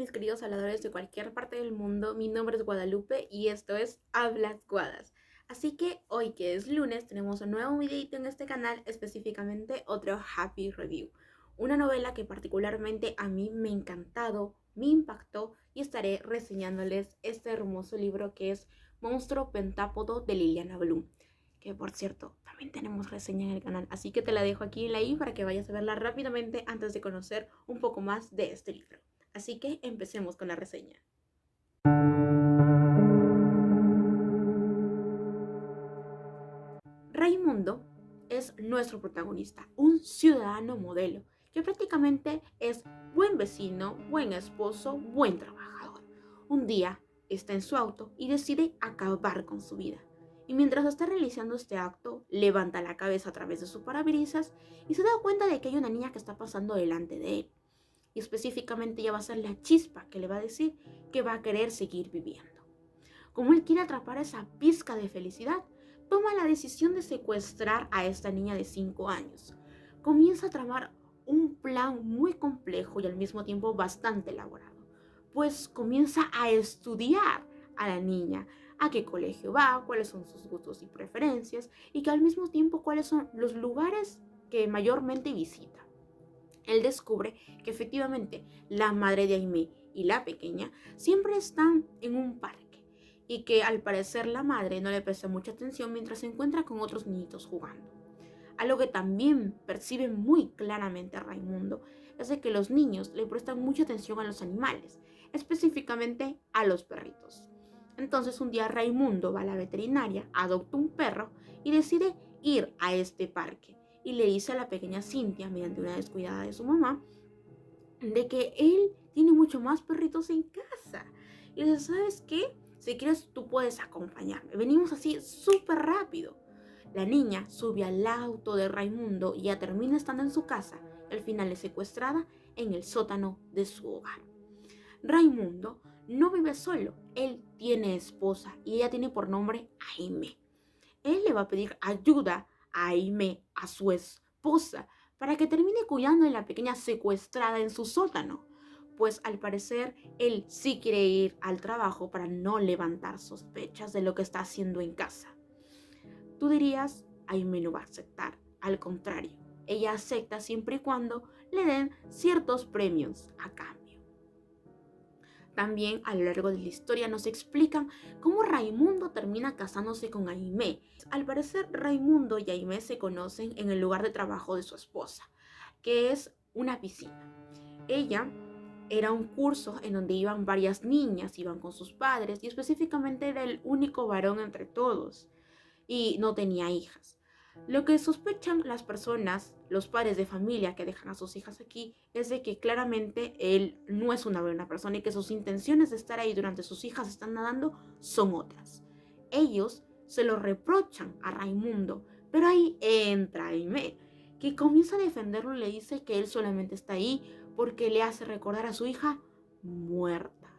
mis queridos habladores de cualquier parte del mundo? Mi nombre es Guadalupe y esto es Hablas Guadas. Así que hoy que es lunes tenemos un nuevo videito en este canal, específicamente otro Happy Review. Una novela que particularmente a mí me ha encantado, me impactó y estaré reseñándoles este hermoso libro que es Monstruo Pentápodo de Liliana Bloom. Que por cierto, también tenemos reseña en el canal, así que te la dejo aquí en la i para que vayas a verla rápidamente antes de conocer un poco más de este libro. Así que empecemos con la reseña. Raimundo es nuestro protagonista, un ciudadano modelo, que prácticamente es buen vecino, buen esposo, buen trabajador. Un día está en su auto y decide acabar con su vida. Y mientras está realizando este acto, levanta la cabeza a través de su parabrisas y se da cuenta de que hay una niña que está pasando delante de él. Y específicamente ella va a ser la chispa que le va a decir que va a querer seguir viviendo. Como él quiere atrapar esa pizca de felicidad, toma la decisión de secuestrar a esta niña de 5 años. Comienza a tramar un plan muy complejo y al mismo tiempo bastante elaborado, pues comienza a estudiar a la niña, a qué colegio va, cuáles son sus gustos y preferencias, y que al mismo tiempo cuáles son los lugares que mayormente visita. Él descubre que efectivamente la madre de Aimee y la pequeña siempre están en un parque y que al parecer la madre no le presta mucha atención mientras se encuentra con otros niñitos jugando. Algo que también percibe muy claramente a Raimundo es de que los niños le prestan mucha atención a los animales, específicamente a los perritos. Entonces un día Raimundo va a la veterinaria, adopta un perro y decide ir a este parque. Y le dice a la pequeña Cynthia, mediante una descuidada de su mamá, de que él tiene mucho más perritos en casa. Y le dice, ¿sabes qué? Si quieres, tú puedes acompañarme. Venimos así súper rápido. La niña sube al auto de Raimundo y ya termina estando en su casa. Al final es secuestrada en el sótano de su hogar. Raimundo no vive solo. Él tiene esposa y ella tiene por nombre Aimee. Él le va a pedir ayuda a Aimee, a su esposa, para que termine cuidando de la pequeña secuestrada en su sótano. Pues al parecer él sí quiere ir al trabajo para no levantar sospechas de lo que está haciendo en casa. Tú dirías, Aimee no va a aceptar. Al contrario, ella acepta siempre y cuando le den ciertos premios a cambio. También a lo largo de la historia nos explican cómo Raimundo termina casándose con Aimee. Al parecer Raimundo y Aimee se conocen en el lugar de trabajo de su esposa, que es una piscina. Ella era un curso en donde iban varias niñas, iban con sus padres y específicamente era el único varón entre todos y no tenía hijas. Lo que sospechan las personas, los padres de familia que dejan a sus hijas aquí, es de que claramente él no es una buena persona y que sus intenciones de estar ahí durante sus hijas están nadando son otras. Ellos se lo reprochan a Raimundo, pero ahí entra Aimee, que comienza a defenderlo y le dice que él solamente está ahí porque le hace recordar a su hija muerta.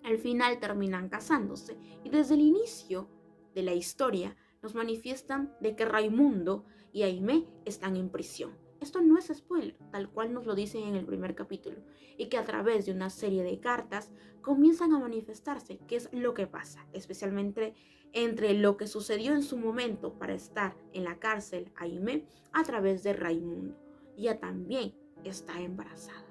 Al final terminan casándose y desde el inicio de la historia nos manifiestan de que Raimundo y Aimee están en prisión. Esto no es spoiler, tal cual nos lo dicen en el primer capítulo, y que a través de una serie de cartas comienzan a manifestarse qué es lo que pasa, especialmente entre lo que sucedió en su momento para estar en la cárcel Aimee a través de Raimundo. Ella también está embarazada.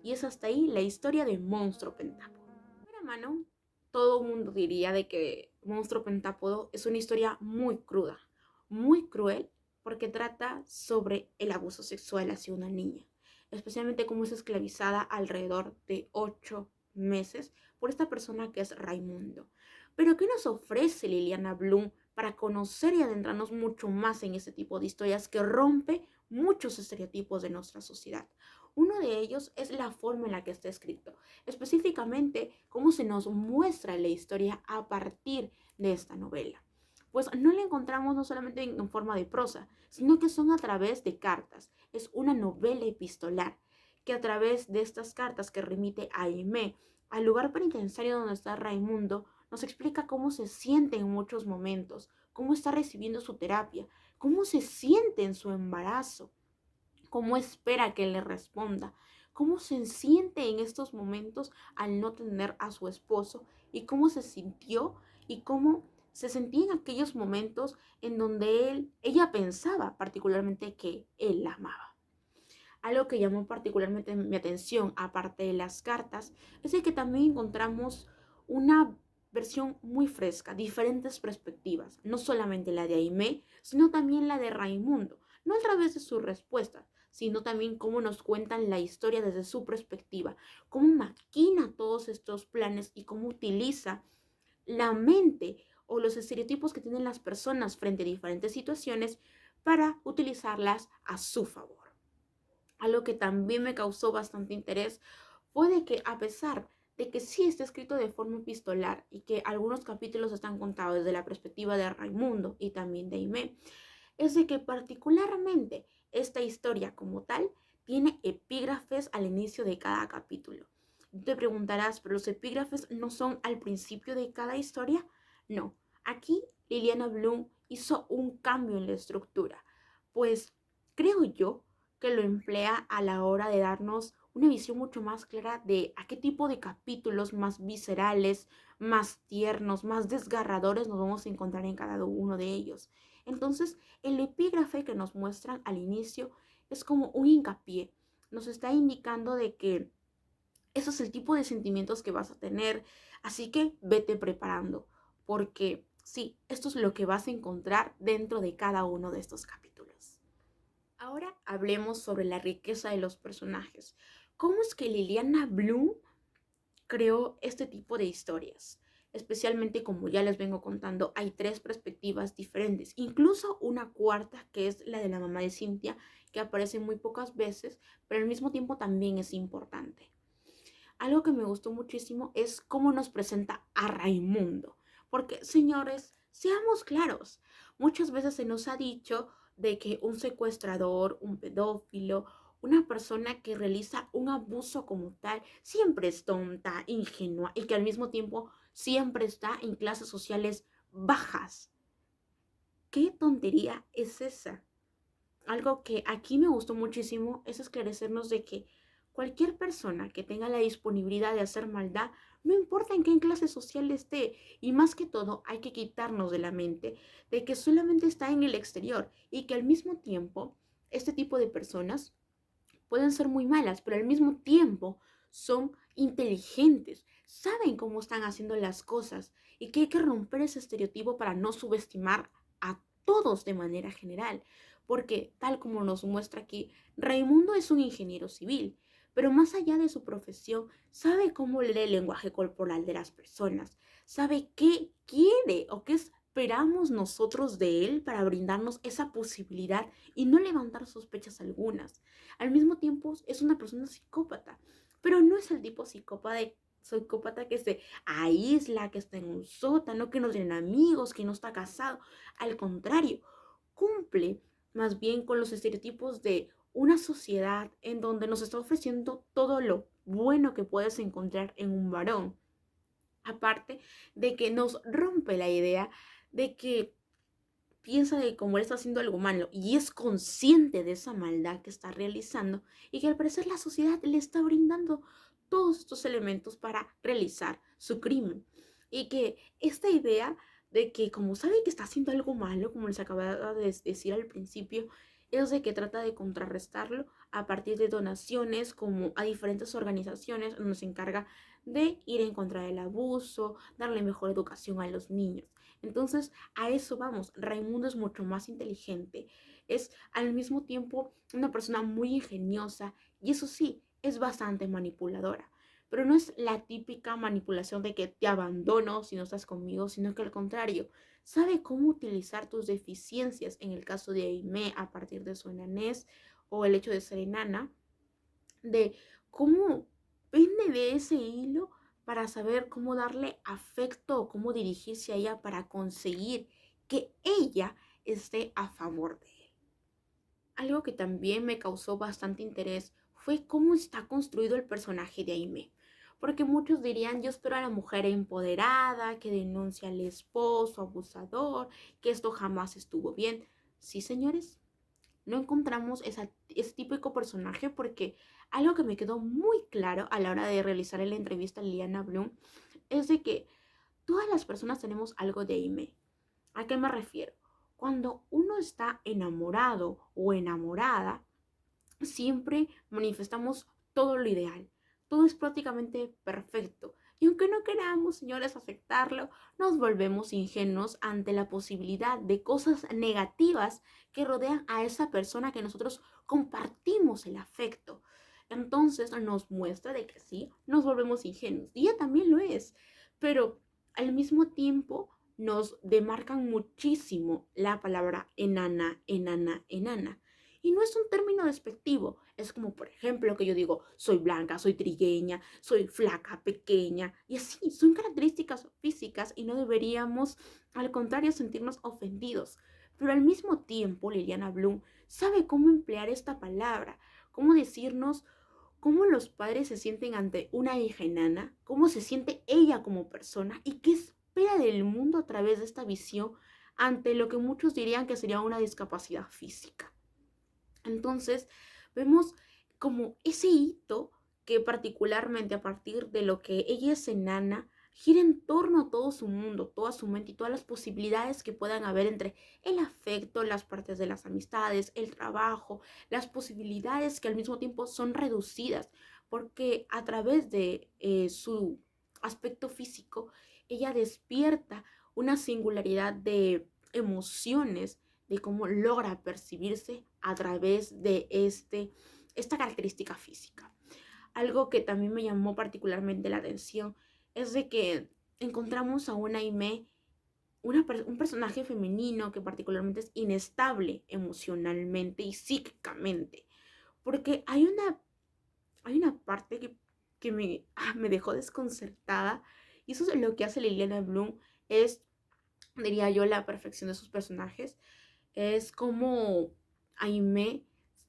Y es hasta ahí la historia de Monstruo Pentápodo. De primera mano, todo el mundo diría de que Monstruo Pentápodo es una historia muy cruda, muy cruel, porque trata sobre el abuso sexual hacia una niña, especialmente cómo es esclavizada alrededor de 8 meses por esta persona que es Raimundo. Pero ¿qué nos ofrece Liliana Bloom para conocer y adentrarnos mucho más en este tipo de historias que rompe muchos estereotipos de nuestra sociedad? Uno de ellos es la forma en la que está escrito, específicamente cómo se nos muestra la historia a partir de esta novela. Pues no la encontramos no solamente en forma de prosa, sino que son a través de cartas. Es una novela epistolar que a través de estas cartas que remite a Aimee al lugar penitenciario donde está Raimundo, nos explica cómo se siente en muchos momentos, cómo está recibiendo su terapia, cómo se siente en su embarazo, cómo espera que él le responda, cómo se siente en estos momentos al no tener a su esposo y cómo se sintió y cómo se sentía en aquellos momentos en donde ella pensaba particularmente que él la amaba. Algo que llamó particularmente mi atención, aparte de las cartas, es el que también encontramos una versión muy fresca, diferentes perspectivas, no solamente la de Aimee, sino también la de Raimundo, no a través de sus respuestas, sino también cómo nos cuentan la historia desde su perspectiva, cómo maquina todos estos planes y cómo utiliza la mente o los estereotipos que tienen las personas frente a diferentes situaciones para utilizarlas a su favor. Algo que también me causó bastante interés fue de que, a pesar de que sí está escrito de forma epistolar y que algunos capítulos están contados desde la perspectiva de Raimundo y también de Aimee, es de que particularmente esta historia como tal tiene epígrafes al inicio de cada capítulo. Te preguntarás, ¿pero los epígrafes no son al principio de cada historia? No, aquí Liliana Bloom hizo un cambio en la estructura, pues creo yo que lo emplea a la hora de darnos una visión mucho más clara de a qué tipo de capítulos más viscerales, más tiernos, más desgarradores nos vamos a encontrar en cada uno de ellos. Entonces, el epígrafe que nos muestran al inicio es como un hincapié. Nos está indicando de que eso es el tipo de sentimientos que vas a tener, así que vete preparando, porque sí, esto es lo que vas a encontrar dentro de cada uno de estos capítulos. Ahora hablemos sobre la riqueza de los personajes. ¿Cómo es que Liliana Bloom creó este tipo de historias? Especialmente, como ya les vengo contando, hay tres perspectivas diferentes, incluso una cuarta que es la de la mamá de Cynthia, que aparece muy pocas veces, pero al mismo tiempo también es importante. Algo que me gustó muchísimo es cómo nos presenta a Raimundo. Porque, señores, seamos claros, muchas veces se nos ha dicho de que un secuestrador, un pedófilo, una persona que realiza un abuso como tal, siempre es tonta, ingenua y que al mismo tiempo siempre está en clases sociales bajas. ¿Qué tontería es esa? Algo que aquí me gustó muchísimo es esclarecernos de que cualquier persona que tenga la disponibilidad de hacer maldad, no importa en qué clase social esté, y más que todo hay que quitarnos de la mente de que solamente está en el exterior y que al mismo tiempo este tipo de personas pueden ser muy malas, pero al mismo tiempo son inteligentes, saben cómo están haciendo las cosas y que hay que romper ese estereotipo para no subestimar a todos de manera general, porque tal como nos muestra aquí, Raimundo es un ingeniero civil, pero más allá de su profesión, sabe cómo leer el lenguaje corporal de las personas, sabe qué quiere o qué esperamos nosotros de él para brindarnos esa posibilidad y no levantar sospechas algunas. Al mismo tiempo es una persona psicópata, pero no es el tipo psicópata que se aísla, que está en un sótano, que no tiene amigos, que no está casado. Al contrario, cumple más bien con los estereotipos de una sociedad en donde nos está ofreciendo todo lo bueno que puedes encontrar en un varón. Aparte de que nos rompe la idea de que piensa de cómo él está haciendo algo malo y es consciente de esa maldad que está realizando y que al parecer la sociedad le está brindando todos estos elementos para realizar su crimen. Y que esta idea de que como sabe que está haciendo algo malo, como les acababa de decir al principio, es de que trata de contrarrestarlo a partir de donaciones como a diferentes organizaciones donde se encarga de ir en contra del abuso, darle mejor educación a los niños. Entonces, a eso vamos. Raimundo es mucho más inteligente. Es al mismo tiempo una persona muy ingeniosa y eso sí, es bastante manipuladora. Pero no es la típica manipulación de que te abandono si no estás conmigo, sino que al contrario, sabe cómo utilizar tus deficiencias, en el caso de Aimee a partir de su enanés o el hecho de ser enana, de cómo pende de ese hilo para saber cómo darle afecto o cómo dirigirse a ella para conseguir que ella esté a favor de él. Algo que también me causó bastante interés fue cómo está construido el personaje de Aimee. Porque muchos dirían, yo espero a la mujer empoderada, que denuncia al esposo abusador, que esto jamás estuvo bien. Sí, señores, no encontramos ese típico personaje porque algo que me quedó muy claro a la hora de realizar la entrevista a Liliana Bloom es de que todas las personas tenemos algo de Aimee. ¿A qué me refiero? Cuando uno está enamorado o enamorada, siempre manifestamos todo lo ideal. Todo es prácticamente perfecto. Y aunque no queramos, señores, aceptarlo, nos volvemos ingenuos ante la posibilidad de cosas negativas que rodean a esa persona que nosotros compartimos el afecto. Entonces nos muestra de que sí, nos volvemos ingenuos. Y ella también lo es. Pero al mismo tiempo nos demarcan muchísimo la palabra enana, enana, enana. Y no es un término despectivo, es como por ejemplo que yo digo, soy blanca, soy trigueña, soy flaca, pequeña, y así, son características físicas y no deberíamos, al contrario, sentirnos ofendidos. Pero al mismo tiempo, Liliana Bloom sabe cómo emplear esta palabra, cómo decirnos cómo los padres se sienten ante una hija enana, cómo se siente ella como persona y qué espera del mundo a través de esta visión ante lo que muchos dirían que sería una discapacidad física. Entonces, vemos como ese hito que particularmente a partir de lo que ella es enana, gira en torno a todo su mundo, toda su mente y todas las posibilidades que puedan haber entre el afecto, las partes de las amistades, el trabajo, las posibilidades que al mismo tiempo son reducidas, porque a través de su aspecto físico, ella despierta una singularidad de emociones de cómo logra percibirse a través de esta característica física. Algo que también me llamó particularmente la atención es de que encontramos a una Aimee, un personaje femenino que particularmente es inestable emocionalmente y psíquicamente, porque hay una parte que me dejó desconcertada, y eso es lo que hace Liliana Bloom, es, diría yo, la perfección de sus personajes. Es como Aimee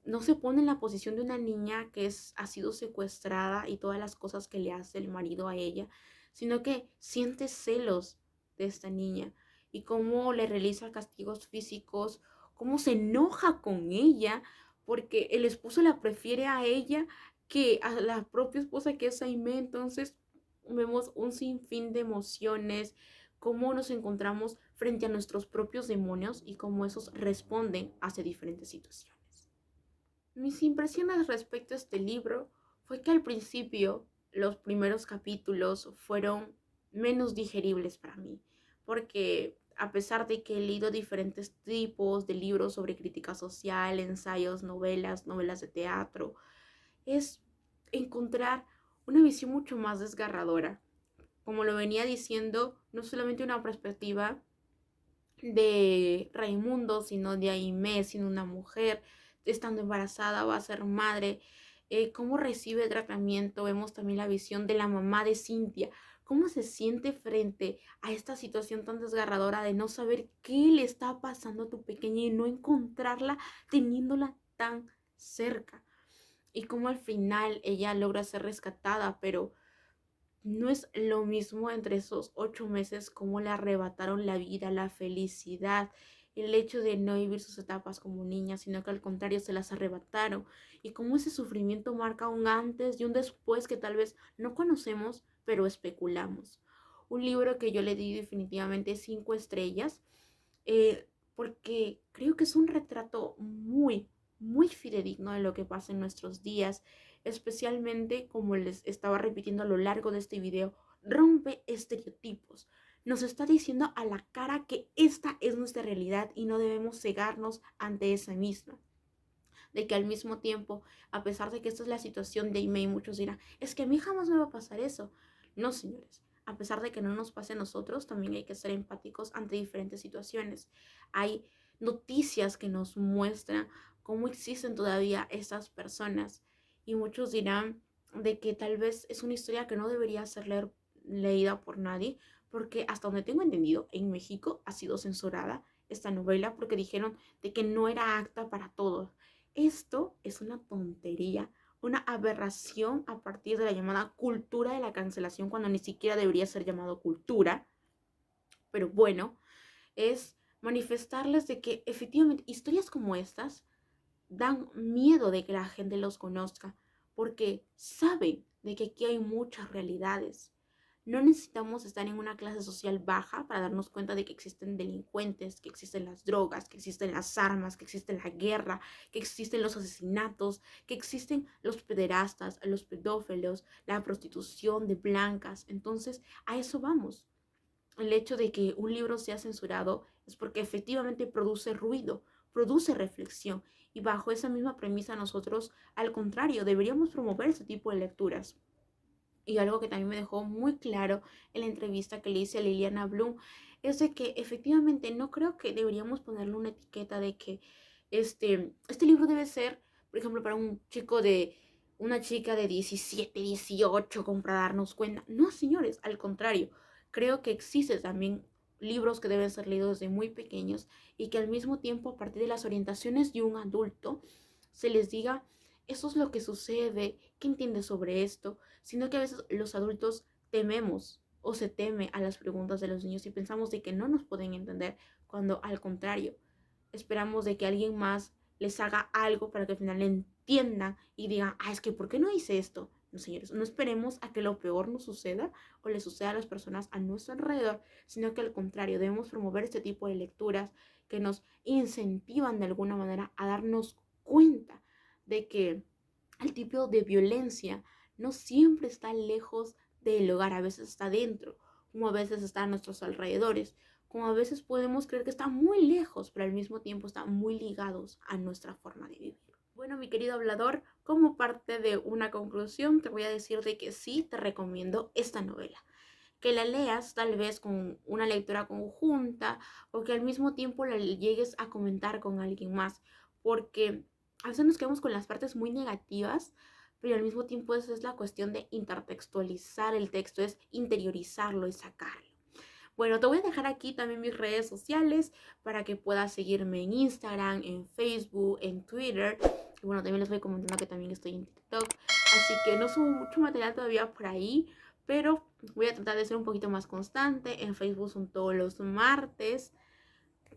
no se pone en la posición de una niña que ha sido secuestrada y todas las cosas que le hace el marido a ella, sino que siente celos de esta niña y cómo le realiza castigos físicos, cómo se enoja con ella porque el esposo la prefiere a ella que a la propia esposa que es Aimee. Entonces vemos un sinfín de emociones, cómo nos encontramos frente a nuestros propios demonios y cómo esos responden hacia diferentes situaciones. Mis impresiones respecto a este libro fue que al principio los primeros capítulos fueron menos digeribles para mí, porque a pesar de que he leído diferentes tipos de libros sobre crítica social, ensayos, novelas de teatro, es encontrar una visión mucho más desgarradora. Como lo venía diciendo, no solamente una perspectiva de Raimundo, sino de Aimee, siendo una mujer, estando embarazada, va a ser madre, cómo recibe el tratamiento. Vemos también la visión de la mamá de Cynthia, cómo se siente frente a esta situación tan desgarradora de no saber qué le está pasando a tu pequeña y no encontrarla teniéndola tan cerca. Y cómo al final ella logra ser rescatada, pero no es lo mismo entre esos 8 meses como le arrebataron la vida, la felicidad, el hecho de no vivir sus etapas como niña, sino que al contrario se las arrebataron, y cómo ese sufrimiento marca un antes y un después que tal vez no conocemos, pero especulamos. Un libro que yo le di definitivamente 5 estrellas, porque creo que es un retrato muy, muy fidedigno de lo que pasa en nuestros días, especialmente como les estaba repitiendo a lo largo de este video, rompe estereotipos. Nos está diciendo a la cara que esta es nuestra realidad y no debemos cegarnos ante esa misma. De que al mismo tiempo, a pesar de que esta es la situación de Aimee, muchos dirán, es que a mí jamás me va a pasar eso. No, señores, a pesar de que no nos pase a nosotros, también hay que ser empáticos ante diferentes situaciones. Hay noticias que nos muestran cómo existen todavía estas personas, y muchos dirán de que tal vez es una historia que no debería ser leída por nadie, porque hasta donde tengo entendido, en México ha sido censurada esta novela porque dijeron de que no era apta para todos. Esto es una tontería, una aberración a partir de la llamada cultura de la cancelación, cuando ni siquiera debería ser llamado cultura. Pero bueno, es manifestarles de que efectivamente historias como estas dan miedo de que la gente los conozca, porque saben de que aquí hay muchas realidades. No necesitamos estar en una clase social baja para darnos cuenta de que existen delincuentes, que existen las drogas, que existen las armas, que existe la guerra, que existen los asesinatos, que existen los pederastas, los pedófilos, la prostitución de blancas. Entonces, a eso vamos. El hecho de que un libro sea censurado es porque efectivamente produce ruido, produce reflexión. Y bajo esa misma premisa nosotros, al contrario, deberíamos promover ese tipo de lecturas. Y algo que también me dejó muy claro en la entrevista que le hice a Liliana Bloom es de que efectivamente no creo que deberíamos ponerle una etiqueta de que este libro debe ser, por ejemplo, para un chico de una chica de 17, 18, como para darnos cuenta. No, señores, al contrario, creo que existen también libros que deben ser leídos desde muy pequeños y que al mismo tiempo, a partir de las orientaciones de un adulto, se les diga, eso es lo que sucede, ¿qué entiendes sobre esto? Sino que a veces los adultos tememos o se teme a las preguntas de los niños y pensamos de que no nos pueden entender, cuando al contrario, esperamos de que alguien más les haga algo para que al final entiendan y digan, es que ¿por qué no hice esto? No, señores, no esperemos a que lo peor nos suceda o le suceda a las personas a nuestro alrededor, sino que al contrario, debemos promover este tipo de lecturas que nos incentivan de alguna manera a darnos cuenta de que el tipo de violencia no siempre está lejos del hogar, a veces está dentro, como a veces está a nuestros alrededores, como a veces podemos creer que está muy lejos, pero al mismo tiempo están muy ligados a nuestra forma de vivir. Bueno, mi querido hablador, como parte de una conclusión, te voy a decir de que sí te recomiendo esta novela. Que la leas tal vez con una lectura conjunta o que al mismo tiempo la llegues a comentar con alguien más, porque a veces nos quedamos con las partes muy negativas, pero al mismo tiempo esa es la cuestión de intertextualizar el texto, es interiorizarlo y sacarlo. Bueno, te voy a dejar aquí también mis redes sociales para que puedas seguirme en Instagram, en Facebook, en Twitter. Y bueno, también les voy comentando que también estoy en TikTok. Así que no subo mucho material todavía por ahí, pero voy a tratar de ser un poquito más constante. En Facebook son todos los martes.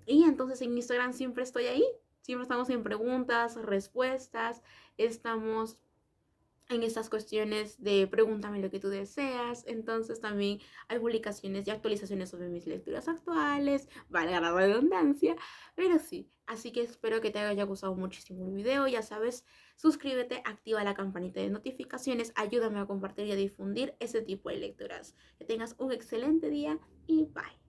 Y entonces en Instagram siempre estoy ahí. Siempre estamos en preguntas, respuestas. Estamos en estas cuestiones de pregúntame lo que tú deseas. Entonces también hay publicaciones y actualizaciones sobre mis lecturas actuales, valga la redundancia, pero sí. Así que espero que te haya gustado muchísimo el video. Ya sabes, suscríbete, activa la campanita de notificaciones, ayúdame a compartir y a difundir ese tipo de lecturas. Que tengas un excelente día y bye.